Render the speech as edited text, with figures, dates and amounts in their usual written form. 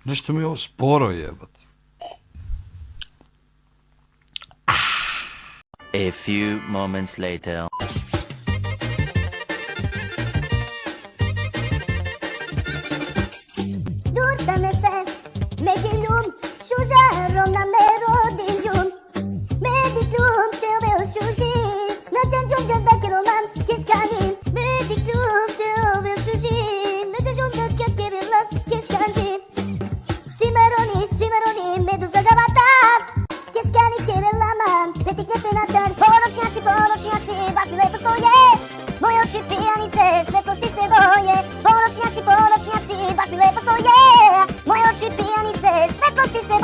Nešto mi je ovo sporo jebate. A few moments later. Durtanește, mechilum, sujarom na merodinjum. Mediclum, teu meu suji, na janjum da kiroman, kiskanin. Mediclum, teu meu suji, na janjum da kiroman, kiskanin. Simeroni, medusa gavatar, kiskani kirelaman, petikne natar, poročnjaci, baš mi lepo stoje. Moje oči pijanice, svetlosti se boje. Poročnjaci, baš mi lepo stoje. Moje oči pijanice, svetlosti se